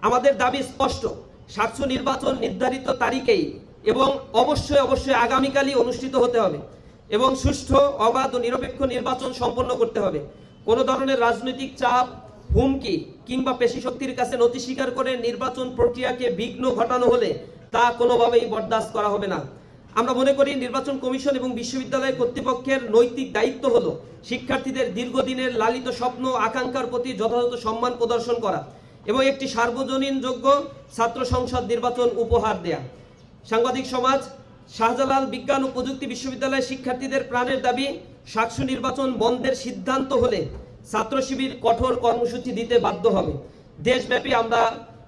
আমাদের দাবি স্পষ্ট, স্বাস্থ্য নির্বাচন নির্ধারিত তারিখেই এবং অবশ্যই আগামীকালই অনুষ্ঠিত হতে হবে এবং সুষ্ঠু, অবাধ ও নিরপেক্ষ নির্বাচন সম্পন্ন করতে হবে। কোনো ধরনের রাজনৈতিক চাপ, হুমকি কিংবা পেশিশক্তির কাছে নতি স্বীকার করে নির্বাচন প্রক্রিয়াকে বিঘ্ন ঘটানো হলে তা কোনোভাবেই বরদাস্ত করা হবে না। আমরা মনে করি নির্বাচন কমিশন এবং বিশ্ববিদ্যালয় কর্তৃপক্ষের নৈতিক দায়িত্ব হলো শিক্ষার্থীদের দীর্ঘদিনের লালিত স্বপ্ন আকাঙ্ক্ষার প্রতি যথাযথ সম্মান প্রদর্শন করা এবং একটি সার্বজনীন যোগ্য ছাত্র সংসদ নির্বাচন উপহার দেয়া। সাংবাদিক সমাজ, শাহজালাল বিজ্ঞান ও প্রযুক্তি বিশ্ববিদ্যালয়ের শিক্ষার্থীদের প্রাণের দাবি সাকসু নির্বাচন বন্ধের সিদ্ধান্ত হলে ছাত্র শিবির কঠোর কর্মসূচি দিতে বাধ্য হবে। দেশব্যাপী আমরা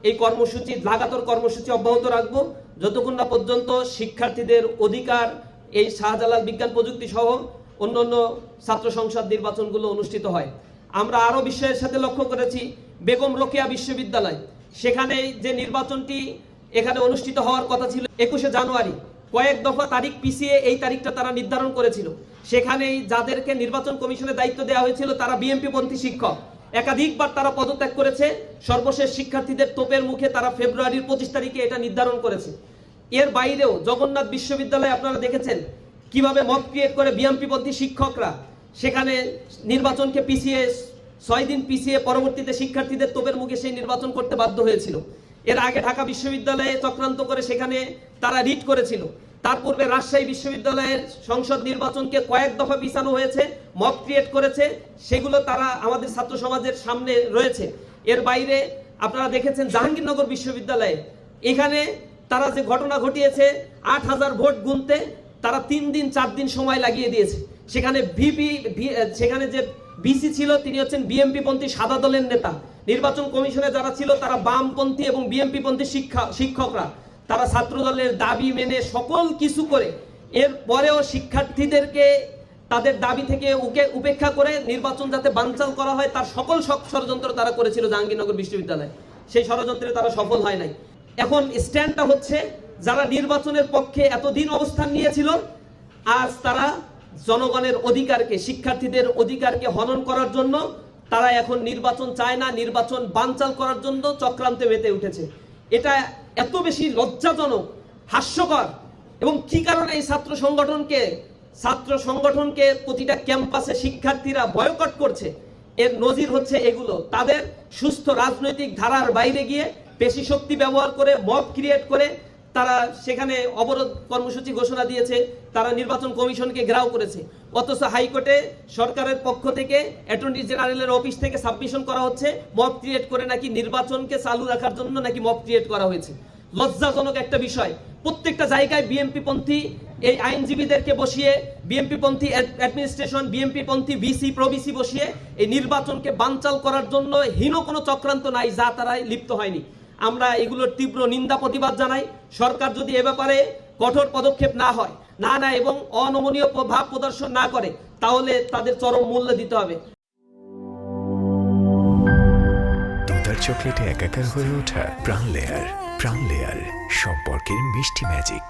এই কর্মসূচি, লাগাতার কর্মসূচি অব্যাহত রাখব যতক্ষণ না পর্যন্ত শিক্ষার্থীদের অধিকার এই শাহজালাল বিজ্ঞান প্রযুক্তি সহ অন্যান্য ছাত্র সংসদ নির্বাচনগুলো অনুষ্ঠিত হয়। আমরা আরও বিষয়ের সাথে লক্ষ্য করেছি, বেগম রোকেয়া বিশ্ববিদ্যালয়, সেখানে যে নির্বাচনটি এখানে অনুষ্ঠিত হওয়ার কথা ছিল 21শে জানুয়ারি, কয়েক দফা তারিখ পিছিয়ে এই তারিখটা তারা নির্ধারণ করেছিল। সেখানেই যাদেরকে নির্বাচন কমিশনের দায়িত্ব দেওয়া হয়েছিল তারা বিএনপি পন্থী শিক্ষক, একাধিকবার তারা পদত্যাগ করেছে। সর্বশেষ শিক্ষার্থীদের তোপের মুখে তারা ফেব্রুয়ারির 25 তারিখে এটা নির্ধারণ করেছে। এর বাইরেও জগন্নাথ বিশ্ববিদ্যালয়ে আপনারা দেখেছেন কিভাবে মব ক্রিয়েট করে বিএনপি পন্থী শিক্ষকরা সেখানে নির্বাচনকে পিছিয়ে 6 দিন পিছিয়ে পরবর্তীতে শিক্ষার্থীদের তোপের মুখে সেই নির্বাচন করতে বাধ্য হয়েছিল। এর আগে ঢাকা বিশ্ববিদ্যালয়ে চক্রান্ত করে সেখানে তারা রিট করেছিল। তার পূর্বে রাজশাহী বিশ্ববিদ্যালয়ের সংসদ নির্বাচনকে কয়েক দফা পিছানো হয়েছে, মব ক্রিয়েট করেছে, সেগুলো তারা আমাদের ছাত্র সমাজের সামনে রয়েছে। এর বাইরে আপনারা দেখেছেন জাহাঙ্গীরনগর বিশ্ববিদ্যালয়ে এখানে তারা যে ঘটনা ঘটিয়েছে, 8000 ভোট গুনতে তারা 3 দিন 4 দিন সময় লাগিয়ে দিয়েছে। সেখানে যে বিসি ছিল তিনি হচ্ছেন বিএনপি পন্থী সাদা দলের নেতা। নির্বাচন কমিশনে যারা ছিল তারা বামপন্থী এবং বিএনপি পন্থী শিক্ষকরা, তারা ছাত্র দলের দাবি মেনে সকল কিছু করে এর পরেও শিক্ষার্থীদেরকে তাদের দাবি থেকে উপেক্ষা করে নির্বাচন যাতে বানচাল করা হয় তার সকল ষড়যন্ত্র তারা করেছিল জাহাঙ্গীরনগর বিশ্ববিদ্যালয়ে। সেই ষড়যন্ত্রে তারা সফল হয় নাই। এখন স্ট্যান্ডটা হচ্ছে, যারা নির্বাচনের পক্ষে এতদিন অবস্থান নিয়েছিল আজ তারা জনগণের অধিকারকে, শিক্ষার্থীদের অধিকারকে হনন করার জন্য তারা এখন নির্বাচন চায় না, নির্বাচন বানচাল করার জন্য চক্রান্তে মেতে উঠেছে। এটা এত বেশি লজ্জাজনক, হাস্যকর। এবং কি কারণে এই ছাত্র সংগঠনকে প্রতিটা ক্যাম্পাসে শিক্ষার্থীরা বয়কট করছে, এর নজির হচ্ছে এগুলো। তাদের সুস্থ রাজনৈতিক ধারার বাইরে গিয়ে পেশি শক্তি ব্যবহার করে, মব ক্রিয়েট করে তারা সেখানে অবরোধ কর্মসূচি ঘোষণা দিয়েছে, তারা নির্বাচন কমিশনকে ঘেরাও করেছে। অথচ হাইকোর্টে সরকারের পক্ষ থেকে অ্যাটর্নি জেনারেলের অফিস থেকে সাবমিশন করা হচ্ছে মব ক্রিয়েট করে নাকি নির্বাচনকে চালু রাখার জন্য নাকি মব ক্রিয়েট করা হয়েছে। লজ্জাজনক একটা বিষয়। প্রত্যেকটা জায়গায় বিএনপি পন্থী এই আইনজীবীদেরকে বসিয়ে, বিএনপি পন্থী অ্যাডমিনিস্ট্রেশন, বিএনপি পন্থী ভিসি প্রভিসি বসিয়ে এই নির্বাচনকে বানচাল করার জন্য হীন কোনো চক্রান্ত নাই যা তারা লিপ্ত হয়নি। আমরা এগুলোর তীব্র নিন্দা প্রতিবাদ জানাই। সরকার যদি এ ব্যাপারে কঠোর পদক্ষেপ না নেয় এবং অনমনীয় ভাব প্রদর্শন না করে তাহলে তাদের চরম মূল্য দিতে হবে। দুধার চকলেটে একাকার হয়ে ওঠা প্রাণ লেয়ার সম্পর্কের মিষ্টি ম্যাজিক।